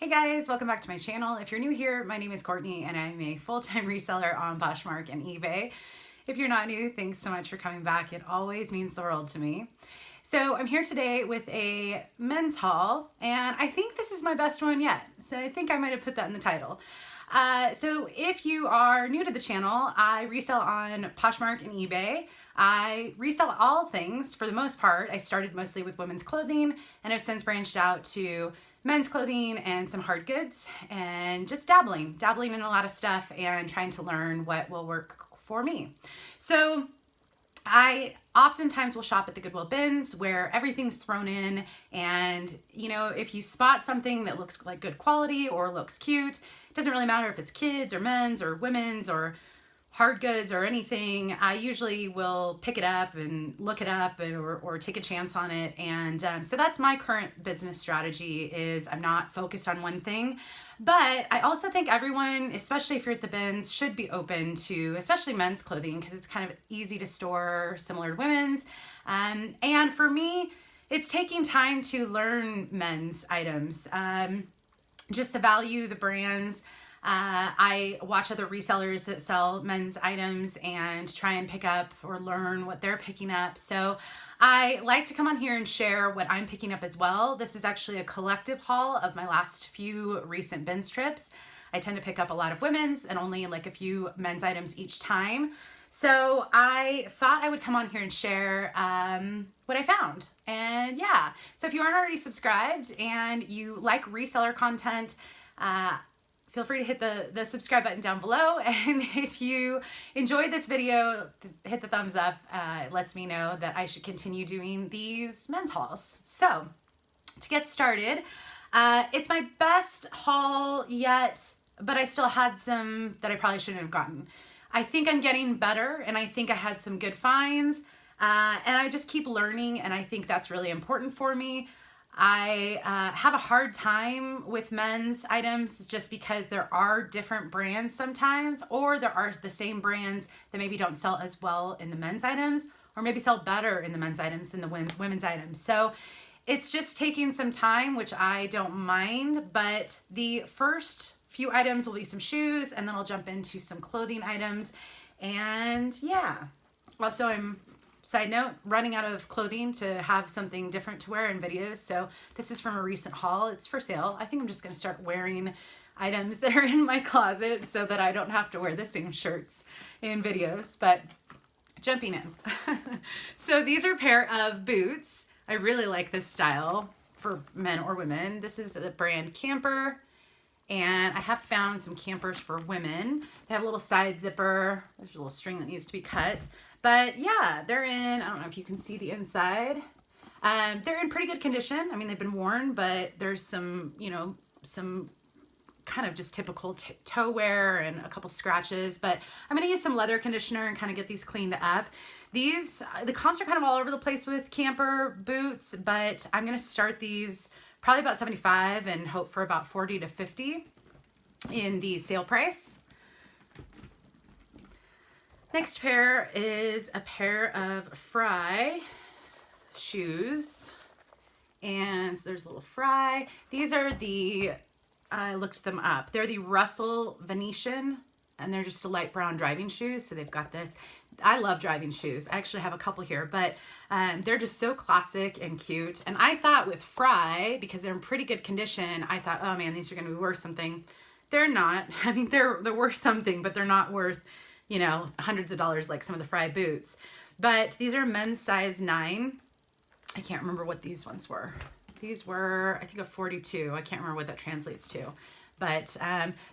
Hey guys, welcome back to my channel. If you're new here, my name is Courtney and I'm a full-time reseller on Poshmark and eBay. If you're not new, thanks so much for coming back. It always means the world to me. So I'm here today with a men's haul, and I think this is my best one yet. So I think I might have put that in the title. So if you are new to the channel, I resell on Poshmark and eBay. I resell all things for the most part. I started mostly with women's clothing and have since branched out to men's clothing and some hard goods and just dabbling in a lot of stuff and trying to learn what will work for me. So I oftentimes will shop at the Goodwill bins where everything's thrown in, and you know, if you spot something that looks like good quality or looks cute, it doesn't really matter if it's kids or men's or women's or hard goods or anything, I usually will pick it up and look it up or take a chance on it. And so that's my current business strategy. Is I'm not focused on one thing, but I also think everyone, especially if you're at the bins, should be open to especially men's clothing because it's kind of easy to store, similar to women's. And for me, it's taking time to learn men's items, just the value, the brands. I watch other resellers that sell men's items and try and pick up or learn what they're picking up. So I like to come on here and share what I'm picking up as well. This is actually a collective haul of my last few recent bins trips. I tend to pick up a lot of women's and only like a few men's items each time. So I thought I would come on here and share what I found. And yeah, so if you aren't already subscribed and you like reseller content, feel free to hit the subscribe button down below. And if you enjoyed this video, hit the thumbs up. It lets me know that I should continue doing these men's hauls. So to get started, it's my best haul yet, but I still had some that I probably shouldn't have gotten. I think I'm getting better, and I think I had some good finds, and I just keep learning, and I think that's really important for me. I have a hard time with men's items just because there are different brands sometimes, or there are the same brands that maybe don't sell as well in the men's items, or maybe sell better in the men's items than the women's items. So it's just taking some time, which I don't mind, but the first few items will be some shoes, and then I'll jump into some clothing items. And yeah, also side note, running out of clothing to have something different to wear in videos. So this is from a recent haul. It's for sale. I think I'm just going to start wearing items that are in my closet so that I don't have to wear the same shirts in videos, but jumping in. So these are a pair of boots. I really like this style for men or women. This is the brand Camper, and I have found some campers for women. They have a little side zipper. There's a little string that needs to be cut. But yeah, they're in, I don't know if you can see the inside. They're in pretty good condition. I mean, they've been worn, but there's some, you know, some kind of just typical toe wear and a couple scratches. But I'm going to use some leather conditioner and kind of get these cleaned up. These, the comps are kind of all over the place with camper boots, but I'm going to start these probably about 75 and hope for about 40 to 50 in the sale price. Next pair is a pair of Fry shoes, and so there's a little Fry. These are the, I looked them up, they're the Russell Venetian, and they're just a light brown driving shoe. So they've got this. I love driving shoes. I actually have a couple here, but they're just so classic and cute. And I thought with Fry, because they're in pretty good condition, I thought, oh man, these are going to be worth something. They're not. I mean, they're worth something, but they're not worth, you know, hundreds of dollars like some of the Fry boots. But these are men's size 9. I can't remember what these ones were. These were, I think, a 42. I can't remember what that translates to. But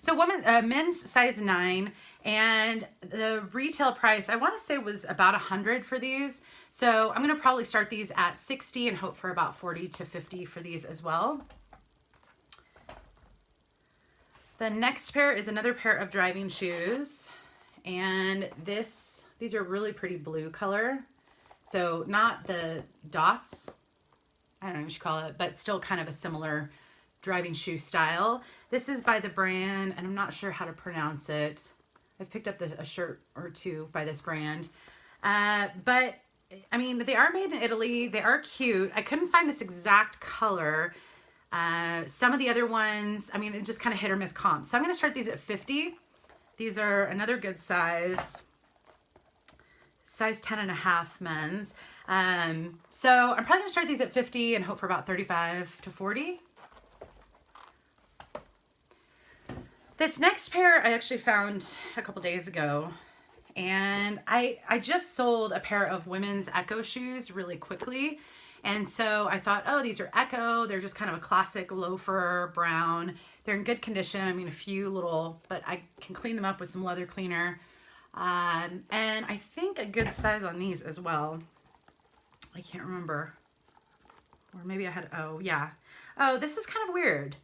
so men's size 9, and the retail price I want to say was about $100 for these. So I'm going to probably start these at 60 and hope for about 40 to 50 for these as well. The next pair is another pair of driving shoes. And these are really pretty blue color. So not the dots, I don't know what you call it, but still kind of a similar driving shoe style. This is by the brand, and I'm not sure how to pronounce it. I've picked up a shirt or two by this brand. But I mean, they are made in Italy. They are cute. I couldn't find this exact color. Some of the other ones, I mean, it just kind of hit or miss comps. So I'm going to start these at 50. These are another good size 10.5 men's. So I'm probably gonna start these at 50 and hope for about 35 to 40. This next pair I actually found a couple days ago, and I just sold a pair of women's Ecco shoes really quickly. And so I thought, oh, these are Ecco. They're just kind of a classic loafer brown. They're in good condition. I mean, a few little, but I can clean them up with some leather cleaner. And I think a good size on these as well. I can't remember. Or maybe I had, oh yeah. Oh, this was kind of weird.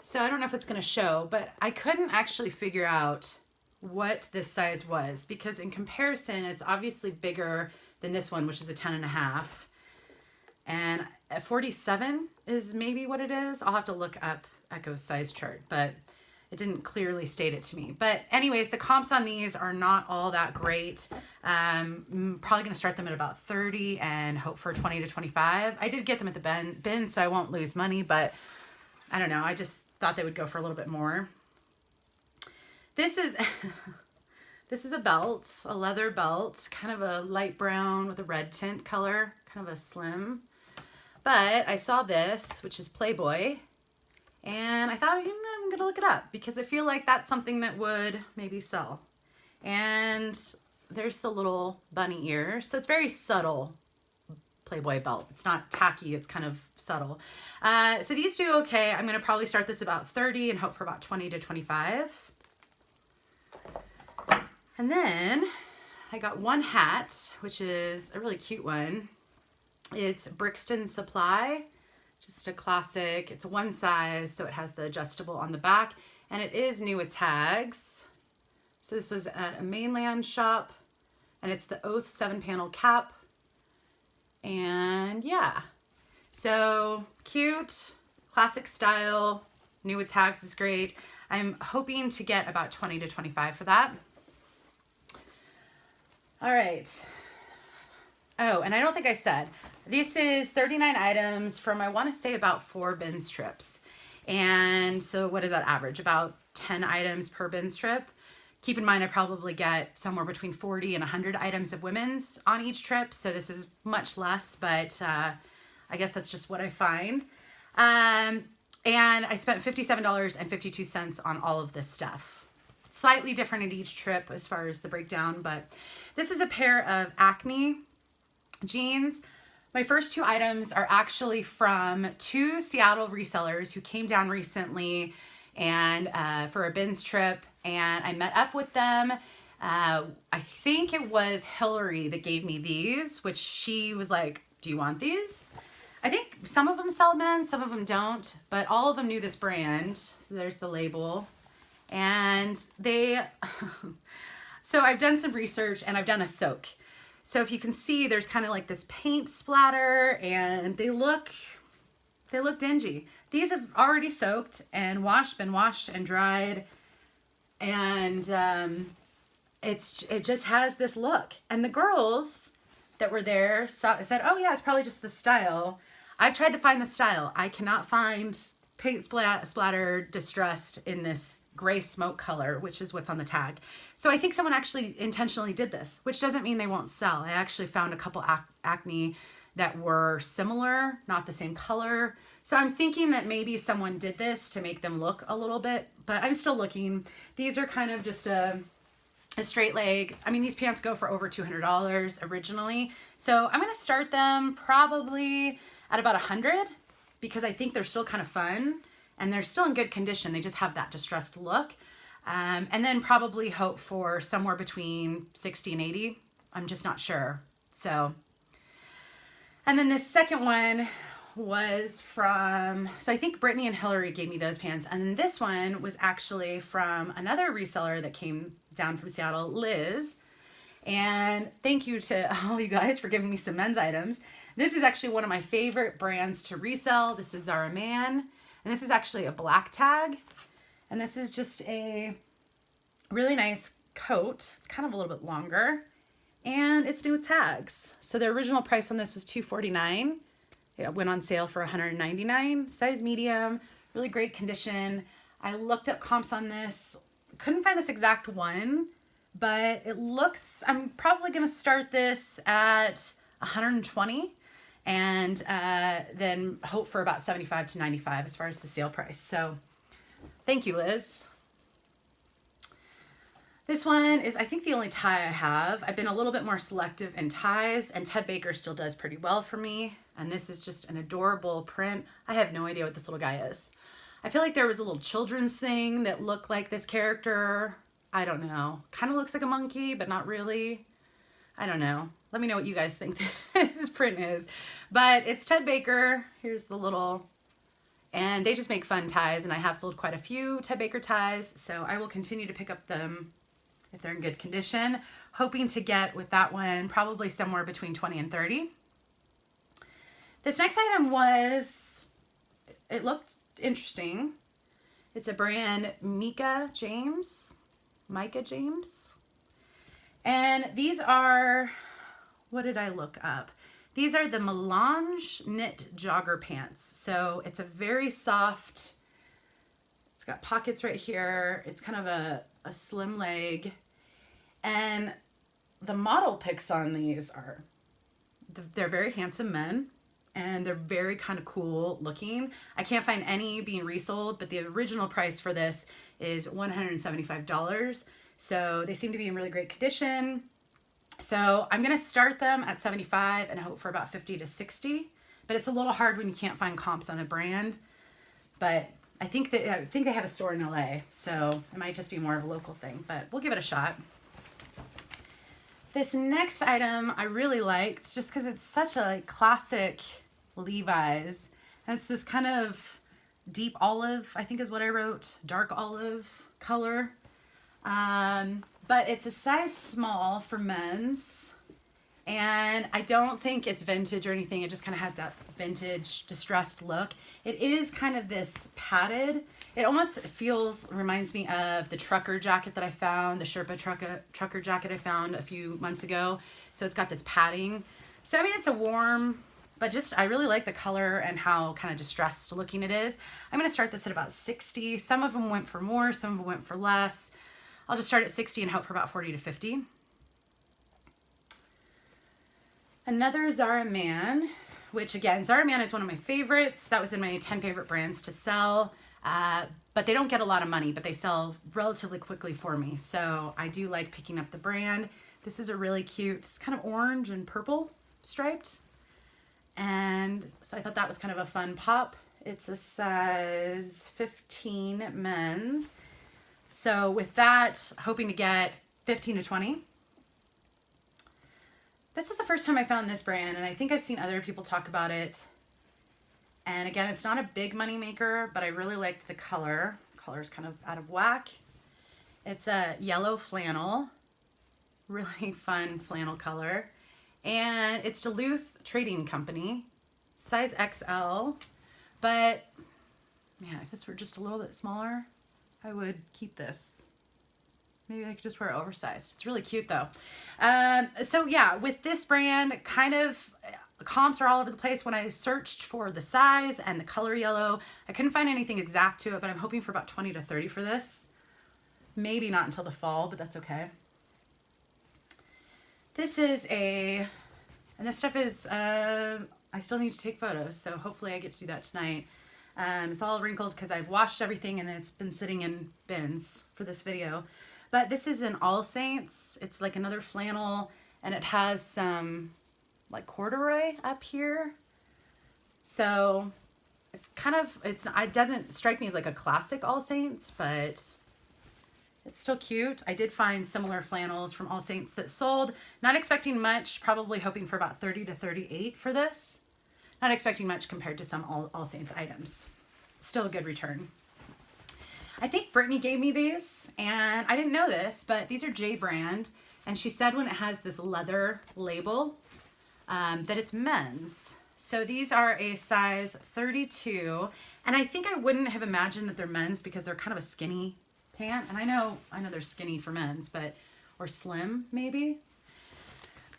So I don't know if it's going to show, but I couldn't actually figure out what this size was, because in comparison, it's obviously bigger than this one, which is a 10.5. And a 47 is maybe what it is. I'll have to look up Ecco's size chart, but it didn't clearly state it to me. But anyways, the comps on these are not all that great. I'm probably going to start them at about 30 and hope for 20 to 25. I did get them at the bin, so I won't lose money, but I don't know. I just thought they would go for a little bit more. This is this is a belt, a leather belt, kind of a light brown with a red tint color, kind of a slim. But I saw this, which is Playboy, and I thought, I'm going to look it up because I feel like that's something that would maybe sell. And there's the little bunny ear. So it's very subtle Playboy belt. It's not tacky. It's kind of subtle. So these do okay. I'm going to probably start this about 30 and hope for about 20 to 25. And then I got one hat, which is a really cute one. It's Brixton Supply, just a classic. It's one size, so it has the adjustable on the back, and it is new with tags. So this was at a mainland shop, and it's the Oath 7-panel cap. And yeah, so cute, classic style, new with tags is great. I'm hoping to get about 20 to 25 for that. All right. Oh, and I don't think I said, this is 39 items from, I want to say, about 4 bin strips. And so what is that average? About 10 items per bin strip. Keep in mind, I probably get somewhere between 40 and 100 items of women's on each trip. So this is much less, but I guess that's just what I find. And I spent $57.52 on all of this stuff. Slightly different at each trip as far as the breakdown, but this is a pair of Acne jeans. My first 2 items are actually from 2 Seattle resellers who came down recently and for a bins trip, and I met up with them. I think it was Hillary that gave me these, which she was like, do you want these? I think some of them sell men, some of them don't, but all of them knew this brand. So there's the label. And they, so I've done some research and I've done a soak. So if you can see, there's kind of like this paint splatter, and they look dingy. These have already soaked and been washed and dried. And it just has this look. And the girls that were there said, oh yeah, it's probably just the style. I've tried to find the style. I cannot find paint splatter distressed in this gray smoke color, which is what's on the tag. So I think someone actually intentionally did this, which doesn't mean they won't sell. I actually found a couple Acne that were similar, not the same color. So I'm thinking that maybe someone did this to make them look a little bit, but I'm still looking. These are kind of just a straight leg. I mean, these pants go for over $200 originally. So I'm going to start them probably at about 100 because I think they're still kind of fun. And they're still in good condition. They just have that distressed look. And then probably hope for somewhere between 60 and 80. I'm just not sure. So, and then this second one was from, so I think Brittany and Hillary gave me those pants. And then this one was actually from another reseller that came down from Seattle, Liz. And thank you to all you guys for giving me some men's items. This is actually one of my favorite brands to resell. This is Zara Man. And this is actually a black tag. And this is just a really nice coat. It's kind of a little bit longer. And it's new with tags. So the original price on this was $249. It went on sale for $199, size medium, really great condition. I looked up comps on this, couldn't find this exact one, but it looks, I'm probably gonna start this at 120 and then hope for about 75 to 95 as far as the sale price. So thank you, Liz. This one is, I think, the only tie I have. I've been a little bit more selective in ties, and Ted Baker still does pretty well for me. And this is just an adorable print. I have no idea what this little guy is. I feel like there was a little children's thing that looked like this character. I don't know. Kind of looks like a monkey, but not really. I don't know. Let me know what you guys think this print is. But it's Ted Baker. Here's the little... And they just make fun ties, and I have sold quite a few Ted Baker ties, so I will continue to pick up them if they're in good condition. Hoping to get with that one probably somewhere between 20 and 30. This next item was, it looked interesting. It's a brand Micah James. And these are, what did I look up? These are the melange knit jogger pants. So it's a very soft, it's got pockets right here. It's kind of a slim leg. And the model pics on these are, they're very handsome men. And they're very kind of cool looking. I can't find any being resold, but the original price for this is $175. So they seem to be in really great condition. So I'm going to start them at 75 and hope for about 50 to 60. But it's a little hard when you can't find comps on a brand. But I think they have a store in LA, so it might just be more of a local thing, but we'll give it a shot. This next item I really liked just because it's such a classic Levi's. And it's this kind of deep olive, I think is what I wrote, dark olive color. But it's a size small for men's. And I don't think it's vintage or anything. It just kind of has that vintage distressed look. It is kind of this padded. It almost reminds me of the trucker jacket that I found, the Sherpa trucker jacket I found a few months ago. So it's got this padding. So I mean, it's a warm, but just, I really like the color and how kind of distressed looking it is. I'm going to start this at about 60. Some of them went for more, some of them went for less. I'll just start at 60 and hope for about 40 to 50. Another Zara Man, which again, Zara Man is one of my favorites. That was in my 10 favorite brands to sell. But they don't get a lot of money, but they sell relatively quickly for me. So I do like picking up the brand. This is a really cute, it's kind of orange and purple striped. And so I thought that was kind of a fun pop. It's a size 15 men's. So with that, hoping to get 15 to 20. This is the first time I found this brand, and I think I've seen other people talk about it. And again, it's not a big money maker, but I really liked the color. Color's kind of out of whack. It's a yellow flannel, really fun flannel color. And it's Duluth Trading Company, size XL. But man, if this were just a little bit smaller, I would keep this. Maybe I could just wear it oversized. It's really cute though. So yeah, with this brand, kind of comps are all over the place. When I searched for the size and the color yellow, I couldn't find anything exact to it, but I'm hoping for about 20 to 30 for this. Maybe not until the fall, but that's okay. This is and this stuff is, I still need to take photos, so hopefully I get to do that tonight. It's all wrinkled because I've washed everything and it's been sitting in bins for this video. But this is an All Saints. It's like another flannel, and it has some like corduroy up here. So it's kind of, it doesn't strike me as like a classic All Saints, but it's still cute. I did find similar flannels from All Saints that sold. Not expecting much, probably hoping for about 30 to 38 for this. Not expecting much compared to some All Saints items. Still a good return. I think Brittany gave me these, and I didn't know this, but these are J brand, and she said when it has this leather label that it's men's. So these are a size 32, and I think I wouldn't have imagined that they're men's because they're kind of a skinny pant, and I know they're skinny for men's, but or slim maybe.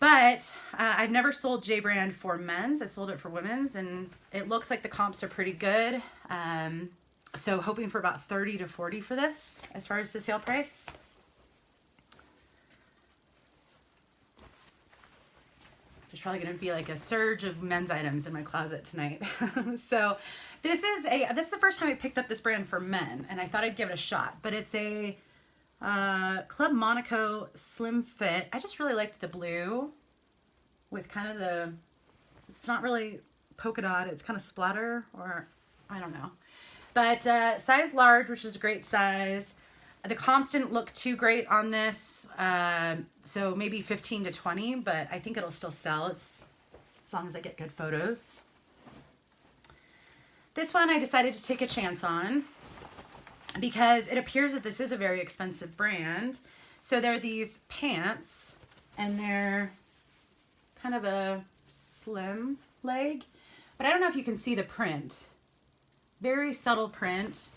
But I've never sold J brand for men's. I sold it for women's, and it looks like the comps are pretty good. So hoping for about 30 to 40 for this as far as the sale price. There's probably going to be like a surge of men's items in my closet tonight. So this is the first time I picked up this brand for men, and I thought I'd give it a shot. But it's a Club Monaco slim fit. I just really liked the blue with kind of it's not really polka dot, it's kind of splatter, or I don't know. But size large, which is a great size. The comps didn't look too great on this, so maybe 15 to 20, but I think it'll still sell. It's as long as I get good photos. This one I decided to take a chance on because it appears that this is a very expensive brand. So there are these pants, and they're kind of a slim leg, but I don't know if you can see the print. Very subtle print.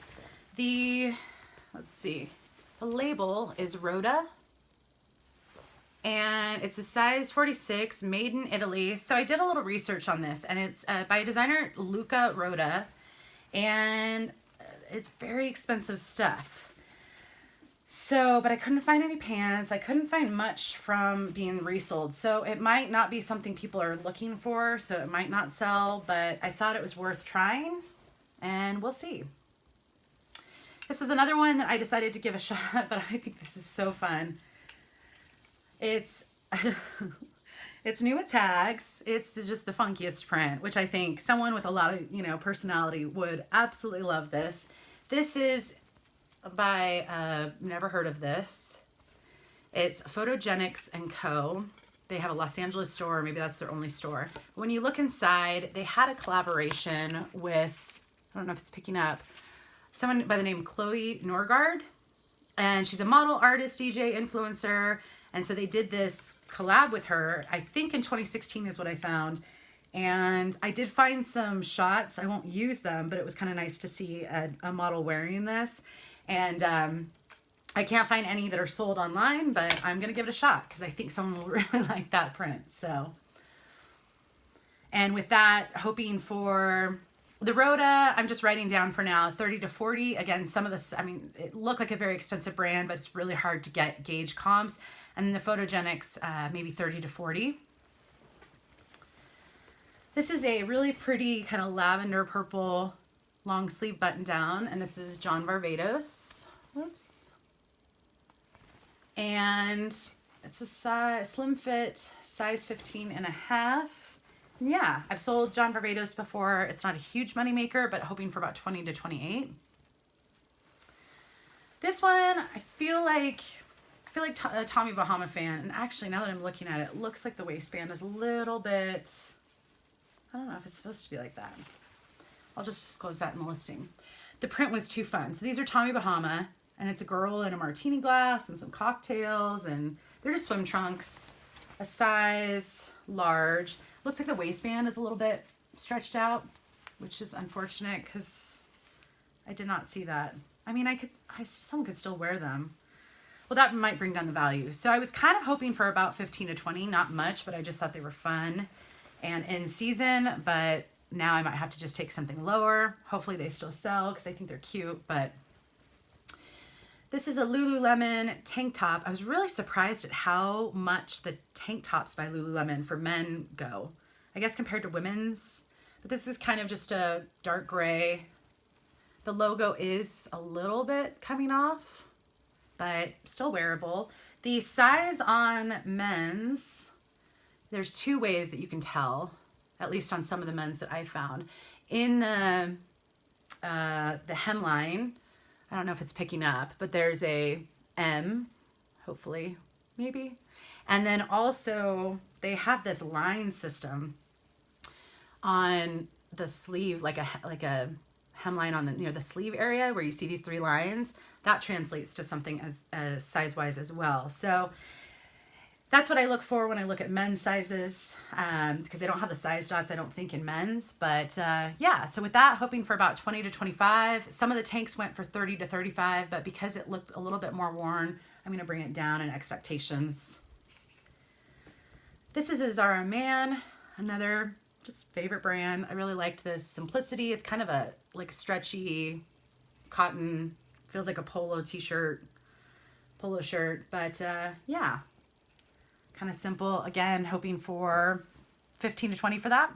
Let's see, the label is Rhoda, and it's a size 46, made in Italy. So I did a little research on this, and it's by designer Luca Rhoda, and it's very expensive stuff. So, but I couldn't find any pants. I couldn't find much from being resold. So it might not be something people are looking for, so it might not sell, but I thought it was worth trying, and we'll see. This was another one that I decided to give a shot, but I think this is so fun. It's it's new at tags. It's just the funkiest print, which I think someone with a lot of, personality would absolutely love this. This is by, never heard of this. It's Photogenics & Co. They have a Los Angeles store, maybe that's their only store. When you look inside, they had a collaboration with, I don't know if it's picking up, someone by the name Chloe Norgard, and she's a model, artist, DJ, influencer, and so they did this collab with her, I think in 2016 is what I found, and I did find some shots. I won't use them, but it was kind of nice to see a model wearing this, and I can't find any that are sold online, but I'm going to give it a shot because I think someone will really like that print. So, and with that, hoping for the Rhoda, I'm just writing down for now 30 to 40. Again, some of this, it looked like a very expensive brand, but it's really hard to gauge comps. And then the Photogenics, maybe 30 to 40. This is a really pretty kind of lavender purple long sleeve button down, and this is John Varvatos. Whoops. And it's a slim fit, size 15.5. Yeah, I've sold John Varvatos before. It's not a huge money maker, but hoping for about 20 to 28. This one, I feel like a Tommy Bahama fan. And actually, now that I'm looking at it, it looks like the waistband is a little bit, I don't know if it's supposed to be like that. I'll just disclose that in the listing. The print was too fun. So these are Tommy Bahama, and it's a girl in a martini glass and some cocktails, and they're just swim trunks, a size large. Looks like the waistband is a little bit stretched out, which is unfortunate because I did not see that. Someone could still wear them. Well, that might bring down the value. So I was kind of hoping for about 15 to 20, not much, but I just thought they were fun and in season, but now I might have to just take something lower. Hopefully they still sell because I think they're cute, but this is a Lululemon tank top. I was really surprised at how much the tank tops by Lululemon for men go. I guess compared to women's. But this is kind of just a dark gray. The logo is a little bit coming off, but still wearable. The size on men's, there's two ways that you can tell, at least on some of the men's that I found. In the hemline, I don't know if it's picking up, but there's a M, hopefully, maybe. And then also they have this line system on the sleeve, like a hemline on the near the sleeve area where you see these three lines. That translates to something as size-wise as well. So that's what I look for when I look at men's sizes, because they don't have the size dots, I don't think, in men's. But yeah, so with that, hoping for about 20 to 25. Some of the tanks went for 30 to 35, but because it looked a little bit more worn, I'm going to bring it down in expectations. This is a Zara Man, another just favorite brand. I really liked this simplicity. It's kind of a like stretchy cotton, feels like a polo t-shirt, polo shirt, but yeah, kind of simple. Again, hoping for 15 to 20 for that.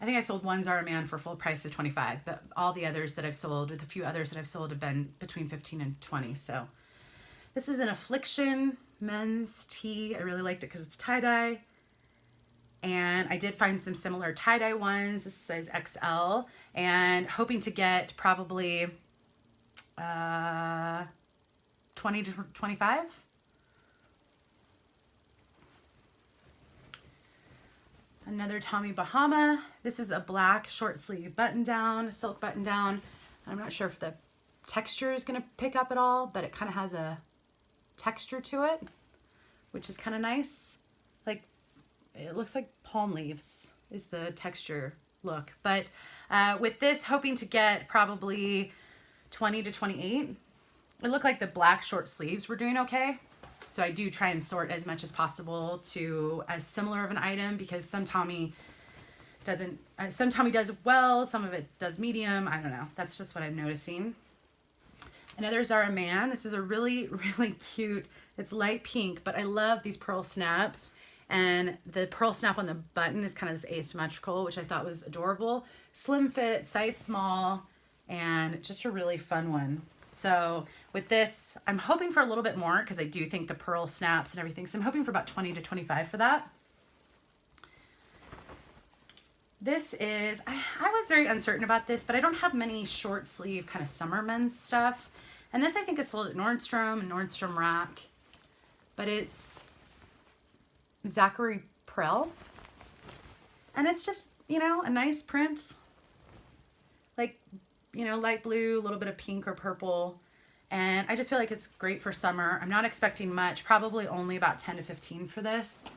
I think I sold one Zara Man for full price of 25, but all the others that I've sold, with a few others that I've sold, have been between 15 and 20. So this is an Affliction men's tee. I really liked it because it's tie-dye. And I did find some similar tie-dye ones. This is size XL. And hoping to get probably 20 to 25. Another Tommy Bahama. This is a black short sleeve button down, silk button down. I'm not sure if the texture is going to pick up at all, but it kind of has a texture to it, which is kind of nice. Like, it looks like palm leaves is the texture look. But with this, hoping to get probably 20 to 28. It looked like the black short sleeves were doing okay. So I do try and sort as much as possible to as similar of an item, because some Tommy doesn't, some Tommy does well, some of it does medium. I don't know. That's just what I'm noticing. Another Zara Man. This is a really, really cute, it's light pink, but I love these pearl snaps. And the pearl snap on the button is kind of this asymmetrical, which I thought was adorable. Slim fit, size small, and just a really fun one. So with this, I'm hoping for a little bit more because I do think the pearl snaps and everything. So I'm hoping for about 20 to 25 for that. This is, I was very uncertain about this, but I don't have many short sleeve kind of summer men's stuff. And this I think is sold at Nordstrom and Nordstrom Rack, but it's Zachary Prell. And it's just, you know, a nice print, like, you know, light blue, a little bit of pink or purple. And I just feel like it's great for summer. I'm not expecting much, probably only about 10 to 15 for this.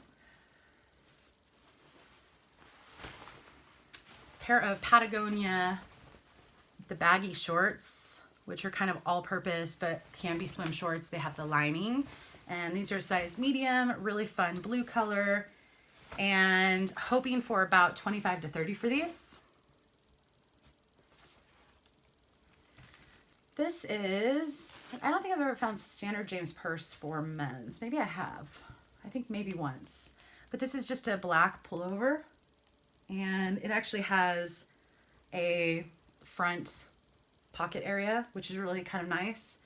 Pair of Patagonia, the baggy shorts, which are kind of all-purpose, but can be swim shorts. They have the lining. And these are size medium, really fun blue color. And hoping for about 25 to 30 for these. This is, I don't think I've ever found standard James purse for men's. Maybe I have. I think maybe once. But this is just a black pullover. And it actually has a front pocket area, which is really kind of nice.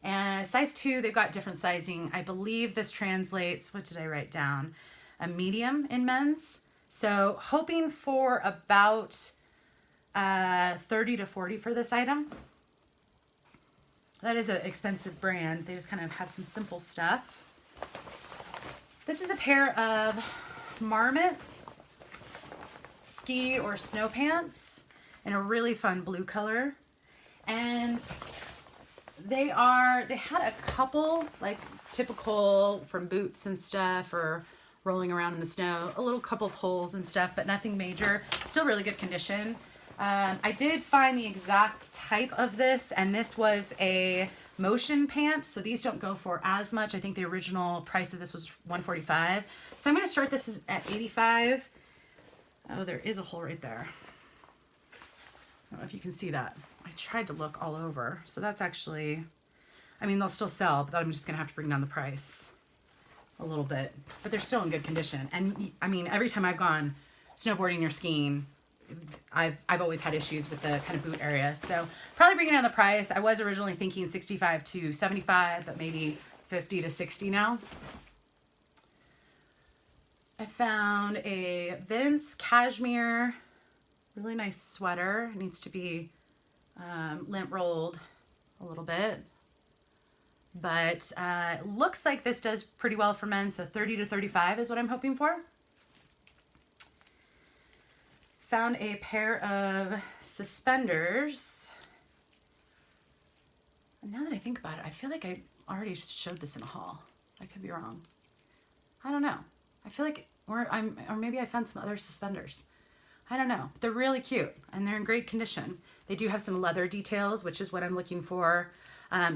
And size 2, they've got different sizing. I believe this translates, what did I write down? A medium in men's. So hoping for about 30 to 40 for this item. That is an expensive brand. They just kind of have some simple stuff. This is a pair of Marmot ski or snow pants in a really fun blue color. And they had a couple, like typical from boots and stuff or rolling around in the snow, a little couple of holes and stuff, but nothing major. Still really good condition. I did find the exact type of this, and this was a motion pant, so these don't go for as much. I think the original price of this was $145. So I'm going to start this at $85. Oh, there is a hole right there. I don't know if you can see that. I tried to look all over. So that's actually, I mean, they'll still sell, but I'm just going to have to bring down the price a little bit. But they're still in good condition. And I mean, every time I've gone snowboarding or skiing, I've always had issues with the kind of boot area. So probably bringing down the price. I was originally thinking 65 to 75, but maybe 50 to 60 now. I found a Vince cashmere, really nice sweater. It needs to be lint rolled a little bit, but it looks like this does pretty well for men. So 30 to 35 is what I'm hoping for. Found a pair of suspenders. And now that I think about it, I feel like I already showed this in a haul. I could be wrong. I don't know. I feel like, or maybe I found some other suspenders. I don't know. They're really cute and they're in great condition. They do have some leather details, which is what I'm looking for.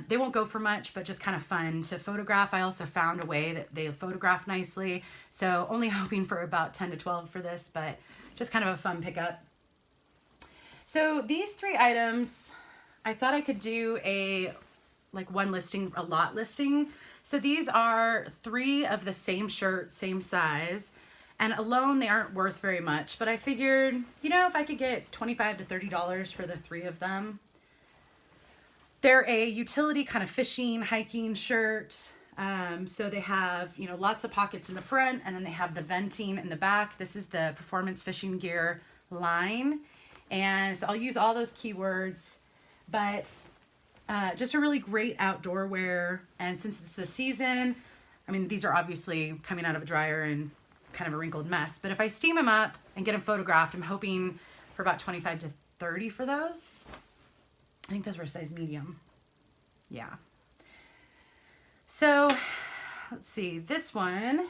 They won't go for much, but just kind of fun to photograph. I also found a way that they photograph nicely. So only hoping for about 10 to 12 for this, but just kind of a fun pickup. So these 3 items, I thought I could do a one listing, a lot listing. So these are 3 of the same shirt, same size, and alone they aren't worth very much, but I figured, you know, if I could get $25 to $30 for the 3 of them. They're a utility kind of fishing, hiking shirt. So they have, you know, lots of pockets in the front, and then they have the venting in the back. This is the performance fishing gear line. And so I'll use all those keywords, but just a really great outdoor wear. And since it's the season, I mean, these are obviously coming out of a dryer and kind of a wrinkled mess, but if I steam them up and get them photographed, I'm hoping for about 25 to 30 for those. I think those were a size medium. Yeah. So let's see, this one,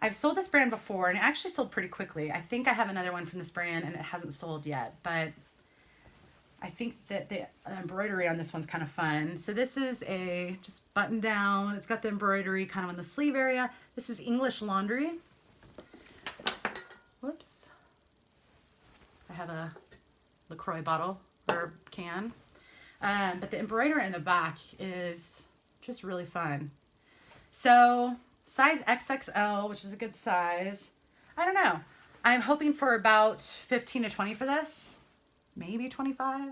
I've sold this brand before and it actually sold pretty quickly. I think I have another one from this brand and it hasn't sold yet, but I think that the embroidery on this one's kind of fun. So this is a just button down. It's got the embroidery kind of on the sleeve area. This is English Laundry. Whoops. I have a LaCroix bottle or can. But the embroidery in the back is just really fun. So size XXL, which is a good size. I don't know. I'm hoping for about 15 to 20 for this. Maybe 25.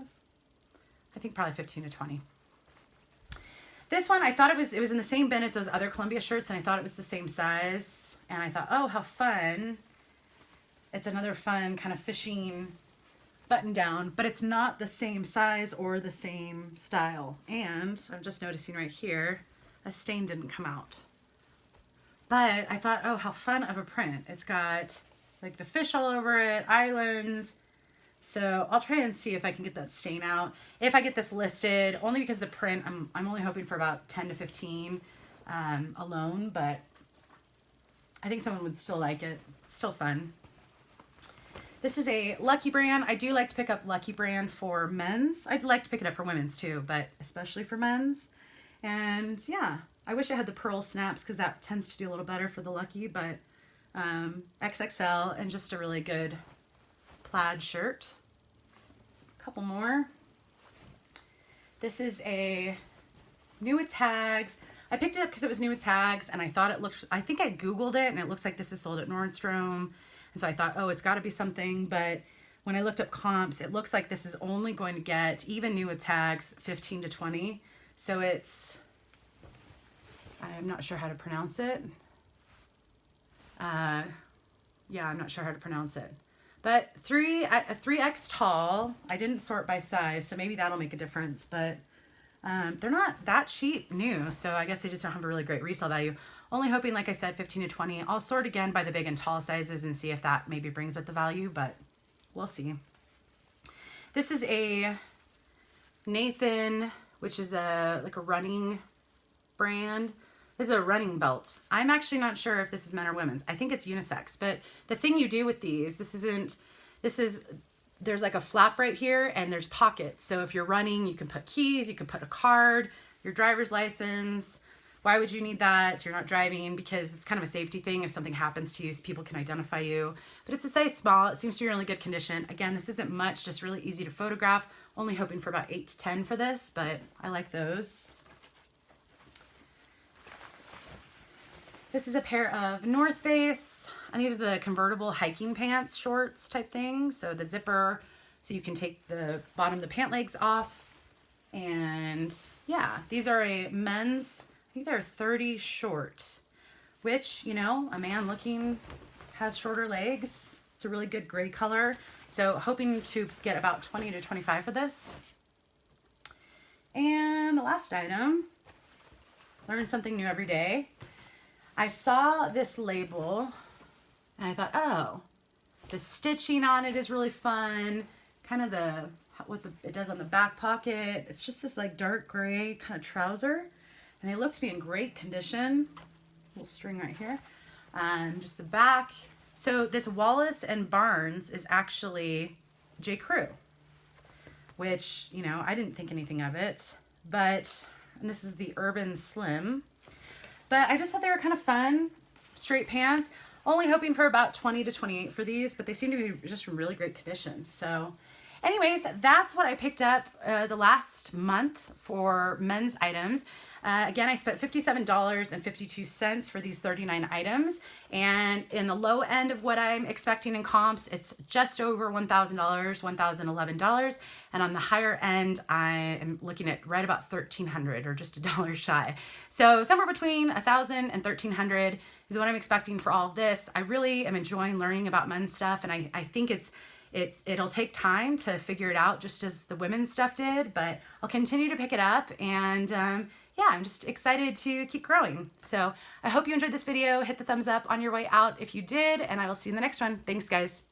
I think probably 15 to 20. This one, I thought it was in the same bin as those other Columbia shirts, and I thought it was the same size. And I thought, oh, how fun. It's another fun kind of fishing button down, but it's not the same size or the same style. And I'm just noticing right here, a stain didn't come out. But I thought, oh, how fun of a print. It's got like the fish all over it, islands. So I'll try and see if I can get that stain out. If I get this listed, only because the print, I'm only hoping for about 10 to 15 alone, but I think someone would still like it. It's still fun. This is a Lucky brand. I do like to pick up Lucky brand for men's. I'd like to pick it up for women's too, but especially for men's. And yeah, I wish I had the pearl snaps because that tends to do a little better for the Lucky, but XXL and just a really good plaid shirt. A couple more. This is a new with tags. I picked it up because it was new with tags and I thought it looked, I think I Googled it and it looks like this is sold at Nordstrom. And so I thought, oh, it's got to be something. But when I looked up comps, it looks like this is only going to get, even new with tags, 15 to 20. So it's, I'm not sure how to pronounce it. Yeah, I'm not sure how to pronounce it. But 3X tall. I didn't sort by size, so maybe that'll make a difference. But they're not that cheap new, so I guess they just don't have a really great resale value. Only hoping, like I said, 15 to 20. I'll sort again by the big and tall sizes and see if that maybe brings up the value, but we'll see. This is a Nathan, which is like a running brand. This is a running belt. I'm actually not sure if this is men or women's. I think it's unisex, but the thing you do with these, there's like a flap right here and there's pockets. So if you're running, you can put keys, you can put a card, your driver's license. Why would you need that? You're not driving, because it's kind of a safety thing. If something happens to you, so people can identify you. But it's a size small. It seems to be in really good condition. Again, this isn't much, just really easy to photograph. Only hoping for about 8 to 10 for this, but I like those. This is a pair of North Face, and these are the convertible hiking pants, shorts type thing. So the zipper, so you can take the bottom of the pant legs off. And yeah, these are a men's, I think they're 30 short, which, you know, a man looking has shorter legs. It's a really good gray color. So hoping to get about 20 to 25 for this. And the last item, learn something new every day. I saw this label and I thought, oh, the stitching on it is really fun. Kind of it does on the back pocket. It's just this like dark gray kind of trouser. And they look to be in great condition. Little string right here. Just the back. So this Wallace and Barnes is actually J. Crew. which, you know, I didn't think anything of it, but, and this is the Urban Slim, but I just thought they were kind of fun, straight pants. Only hoping for about 20 to 28 for these, but they seem to be just in really great condition. So anyways, that's what I picked up the last month for men's items. Again, I spent $57.52 for these 39 items. And in the low end of what I'm expecting in comps, it's just over $1,000, $1,011. And on the higher end, I am looking at right about $1,300 or just $1 shy. So somewhere between $1,000 and $1,300 is what I'm expecting for all of this. I really am enjoying learning about men's stuff, and I think it'll take time to figure it out, just as the women's stuff did, but I'll continue to pick it up, and yeah, I'm just excited to keep growing. So I hope you enjoyed this video. Hit the thumbs up on your way out if you did, and I will see you in the next one. Thanks, guys.